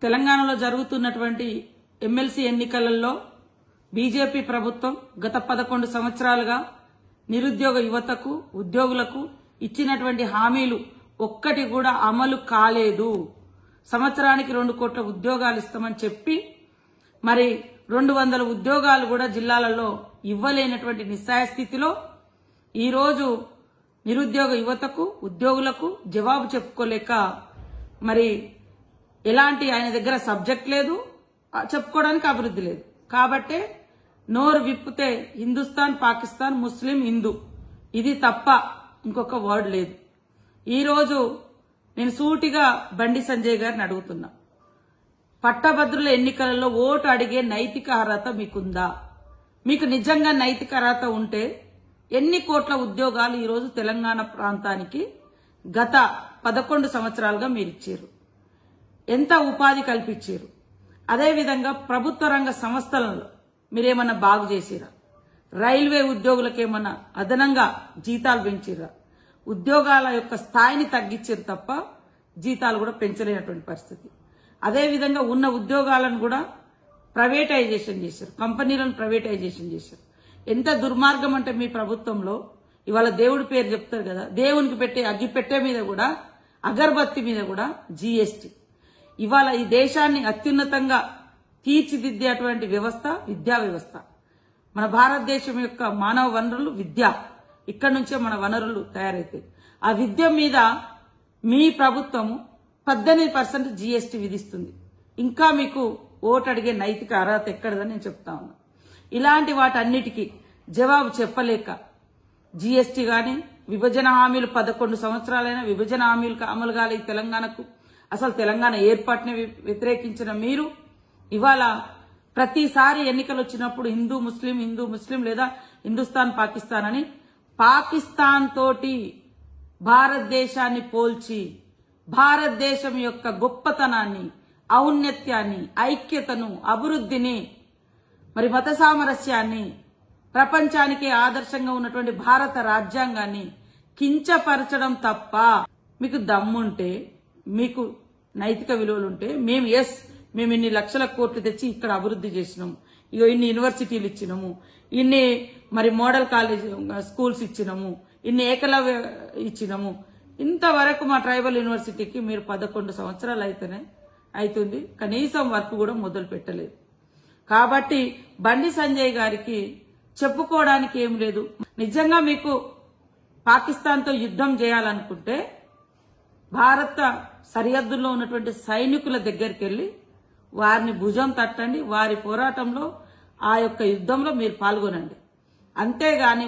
తెలంగాణలో జరుగుతున్నటువంటి ఎమ్మెల్సీ ఎన్నికలలో బీజేపీ ప్రభుత్వం గత 11 సంవత్సరాలుగా నిరుద్యోగ యువతకు ఉద్యోగులకు ఇచ్చినటువంటి హామీలు ఒక్కటి కూడా అమలు కాలేదు. సంవత్సరానికి 2 కోట్ల ఉద్యోగాలు ఇస్తామని చెప్పి మరి 200 ఉద్యోగాలు కూడా జిల్లాలలో ఇవ్వలేనటువంటి నిస్సాయ స్థితిలో ఈ రోజు నిరుద్యోగ యువతకు ఉద్యోగులకు జవాబు చెప్పుకోలేక మరి ఎలాంటి ఆయన దగ్గర సబ్జెక్ట్ లేదు, చెప్పుకోవడానికి అభివృద్ధి లేదు. కాబట్టే నోరు విప్పితే హిందుస్థాన్, పాకిస్తాన్, ముస్లిం, హిందూ ఇది తప్ప ఇంకొక వర్డ్ లేదు. ఈరోజు నేను సూటిగా బండి సంజయ్ గారిని అడుగుతున్నా, పట్టభద్రుల ఎన్నికలలో ఓటు అడిగే నైతిక అర్హత మీకుందా? మీకు నిజంగా నైతిక అర్హత ఉంటే ఎన్ని కోట్ల ఉద్యోగాలు ఈరోజు తెలంగాణ ప్రాంతానికి గత 11 సంవత్సరాలుగా మీరిచ్చారు? ఎంత ఉపాధి కల్పించారు? అదేవిధంగా ప్రభుత్వ రంగ సంస్థలలో మీరేమన్నా బాగు చేసిరా? రైల్వే ఉద్యోగులకేమన్నా అదనంగా జీతాలు పెంచిరా? ఉద్యోగాల యొక్క స్థాయిని తగ్గించారు తప్ప జీతాలు కూడా పెంచలేనటువంటి పరిస్థితి. అదేవిధంగా ఉన్న ఉద్యోగాలను కూడా ప్రైవేటైజేషన్ చేశారు, కంపెనీలను ప్రైవేటైజేషన్ చేశారు. ఎంత దుర్మార్గం అంటే మీ ప్రభుత్వంలో ఇవాళ దేవుడి పేరు చెప్తారు కదా, దేవునికి పెట్టే అగ్గిపెట్టె మీద కూడా, అగరబత్తి మీద కూడా జీఎస్టీ. ఇవాళ ఈ దేశాన్ని అత్యున్నతంగా తీర్చిదిద్దేటువంటి వ్యవస్థ విద్యా వ్యవస్థ. మన భారతదేశం యొక్క మానవ వనరులు విద్య, ఇక్కడి నుంచే మన వనరులు తయారైతాయి. ఆ విద్య మీద మీ ప్రభుత్వము 18% జీఎస్టీ విధిస్తుంది. ఇంకా మీకు ఓటు అడిగే నైతిక అర్హత ఎక్కడదని నేను చెప్తా ఉన్నా. ఇలాంటి వాటన్నిటికీ జవాబు చెప్పలేక జీఎస్టీ గాని, విభజన హామీలు 11 సంవత్సరాలైనా విభజన హామీలు అమలు కాలే తెలంగాణకు, అసలు తెలంగాణ ఏర్పాటుని వ్యతిరేకించిన మీరు ఇవాళ ప్రతిసారి ఎన్నికలు వచ్చినప్పుడు హిందూ ముస్లిం లేదా హిందుస్థాన్ పాకిస్తాన్ అని పాకిస్తాన్ తోటి భారతదేశాన్ని పోల్చి భారతదేశం యొక్క గొప్పతనాన్ని, ఔన్నత్యాన్ని, ఐక్యతను, అభివృద్ధిని, మరి మత సామరస్యాన్ని, ప్రపంచానికి ఆదర్శంగా ఉన్నటువంటి భారత రాజ్యాంగాన్ని కించపరచడం తప్ప మీకు దమ్ముంటే, మీకు నైతిక విలువలుంటే మేము ఇన్ని లక్షల కోట్లు తెచ్చి ఇక్కడ అభివృద్ధి చేసినాము, ఇగో ఇన్ని యూనివర్సిటీలు ఇచ్చినాము, ఇన్ని మరి మోడల్ కాలేజ్ స్కూల్స్ ఇచ్చినాము, ఇన్ని ఏకలవ్య ఇచ్చినాము, ఇంతవరకు మా ట్రైబల్ యూనివర్సిటీకి మీరు 11 సంవత్సరాలు అవుతుంది, కనీసం వర్క్ కూడా మొదలు పెట్టలేదు. కాబట్టి బండి సంజయ్ గారికి చెప్పుకోవడానికి ఏం లేదు. నిజంగా మీకు పాకిస్తాన్తో యుద్ధం చేయాలనుకుంటే భారత సరిహద్దుల్లో ఉన్నటువంటి సైనికుల దగ్గరికి వెళ్లి వారిని భుజం తట్టండి, వారి పోరాటంలో ఆ యొక్క యుద్ధంలో మీరు పాల్గొనండి. అంతేగాని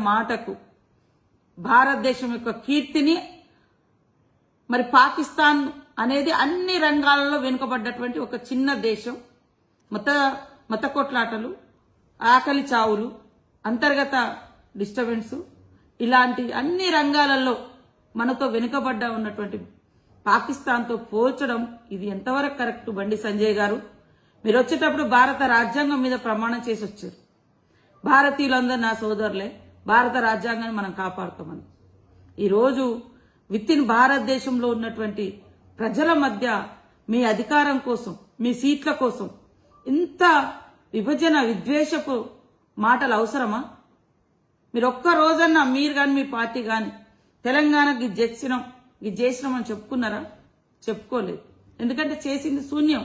మాటకు భారతదేశం యొక్క కీర్తిని, మరి పాకిస్తాన్ అనేది అన్ని రంగాలలో వెనుకబడ్డటువంటి ఒక చిన్న దేశం, మత కొట్లాటలు, ఆకలి చావులు, అంతర్గత డిస్టర్బెన్స్, ఇలాంటి అన్ని రంగాలలో మనతో వెనుకబడ్డ ఉన్నటువంటి పాకిస్తాన్తో పోల్చడం ఇది ఎంతవరకు కరెక్ట్? బండి సంజయ్ గారు, మీరు వచ్చేటప్పుడు భారత రాజ్యాంగం మీద ప్రమాణం చేసి వచ్చారు. భారతీయులందరూ నా సోదరులే, భారత రాజ్యాంగాన్ని మనం కాపాడుతామని. ఈరోజు వితిన్ భారతదేశంలో ఉన్నటువంటి ప్రజల మధ్య మీ అధికారం కోసం, మీ సీట్ల కోసం ఇంత విభజన విద్వేషపు మాటలు అవసరమా? మీరు ఒక్క రోజన్నా మీరు గాని మీ పార్టీ గాని తెలంగాణకి ఇది చేసినాం అని చెప్పుకున్నారా? చెప్పుకోలేదు. ఎందుకంటే చేసింది శూన్యం.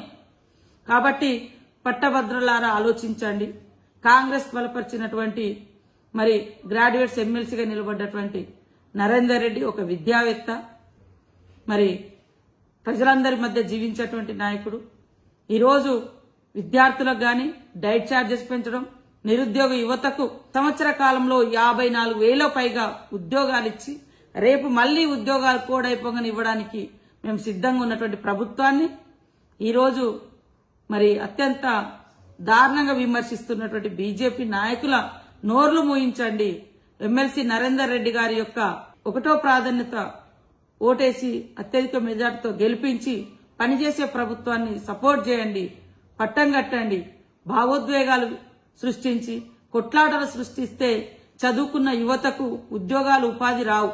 కాబట్టి పట్టభద్రులారా ఆలోచించండి. కాంగ్రెస్ బలపరిచినటువంటి మరి గ్రాడ్యుయేట్స్ ఎమ్మెల్సీగా నిలబడ్డటువంటి నరేందర్ రెడ్డి ఒక విద్యావేత్త, మరి ప్రజలందరి మధ్య జీవించేటువంటి నాయకుడు. ఈరోజు విద్యార్థులకు గాని డైట్ ఛార్జెస్ పెంచడం, నిరుద్యోగ యువతకు సంవత్సర కాలంలో 54,000 పైగా ఉద్యోగాలు ఇచ్చి రేపు మళ్లీ ఉద్యోగాలు కోడైపోగానే ఇవ్వడానికి మేము సిద్ధంగా ఉన్నటువంటి ప్రభుత్వాన్ని ఈరోజు మరి అత్యంత దారుణంగా విమర్శిస్తున్నటువంటి బీజేపీ నాయకుల నోర్లు మూయించండి. ఎమ్మెల్సీ నరేందర్ రెడ్డి గారి యొక్క 1వ ప్రాధాన్యత ఓటేసి అత్యధిక మెజార్టీతో గెలిపించి పనిచేసే ప్రభుత్వాన్ని సపోర్ట్ చేయండి, పట్టం కట్టండి. భావోద్వేగాలు సృష్టించి కొట్లాటలు సృష్టిస్తే చదువుకున్న యువతకు ఉద్యోగాలు, ఉపాధి రావు.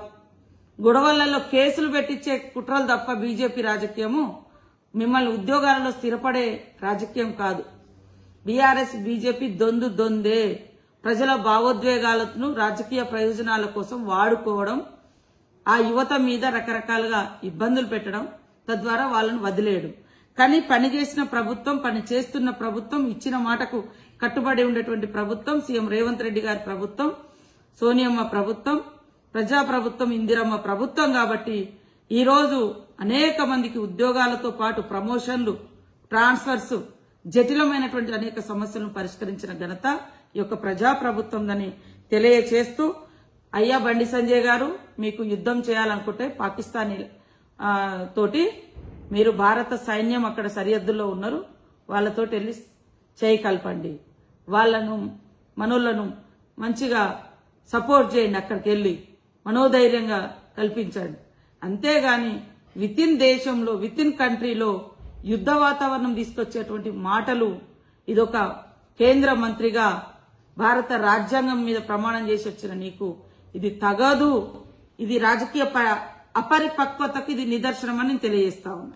గొడవలలో కేసులు పెట్టించే కుట్రలు తప్ప బీజేపీ రాజకీయము మిమ్మల్ని ఉద్యోగాలలో స్థిరపడే రాజకీయం కాదు. బీఆర్ఎస్ బీజేపీ దొందే. ప్రజల భావోద్వేగాలను రాజకీయ ప్రయోజనాల కోసం వాడుకోవడం, ఆ యువత మీద రకరకాలుగా ఇబ్బందులు పెట్టడం, తద్వారా వాళ్ళను వదిలేయడం. కానీ పనిచేసిన ప్రభుత్వం, పని చేస్తున్న ప్రభుత్వం, ఇచ్చిన మాటకు కట్టుబడి ఉండేటువంటి ప్రభుత్వం, సీఎం రేవంత్ రెడ్డి గారి ప్రభుత్వం, సోనియమ్మ ప్రభుత్వం, ప్రజాప్రభుత్వం, ఇందిరమ్మ ప్రభుత్వం. కాబట్టి ఈ రోజు అనేక మందికి ఉద్యోగాలతో పాటు ప్రమోషన్లు, ట్రాన్స్ఫర్స్, జటిలమైనటువంటి అనేక సమస్యలను పరిష్కరించిన ఘనత ఈ యొక్క ప్రజాప్రభుత్వందని తెలియచేస్తూ, అయ్యా బండి సంజయ్ గారు, మీకు యుద్ధం చేయాలనుకుంటే పాకిస్తానీ తోటి మీరు భారత సైన్యం అక్కడ సరిహద్దుల్లో ఉన్నారు, వాళ్ళతోటి వెళ్ళి చేయి కలపండి, వాళ్ళను మనోళ్లను మంచిగా సపోర్ట్ చేయండి, అక్కడికి వెళ్ళి మనోధైర్యంగా కల్పించండి. అంతేగాని వితిన్ దేశంలో, వితిన్ కంట్రీలో యుద్ధ వాతావరణం తీసుకొచ్చేటువంటి మాటలు, ఇదొక కేంద్ర మంత్రిగా భారత రాజ్యాంగం మీద ప్రమాణం చేసి వచ్చిన నీకు ఇది తగదు. ఇది రాజకీయ అపరిపక్వతకు ఇది నిదర్శనమని తెలియజేస్తా ఉన్నా.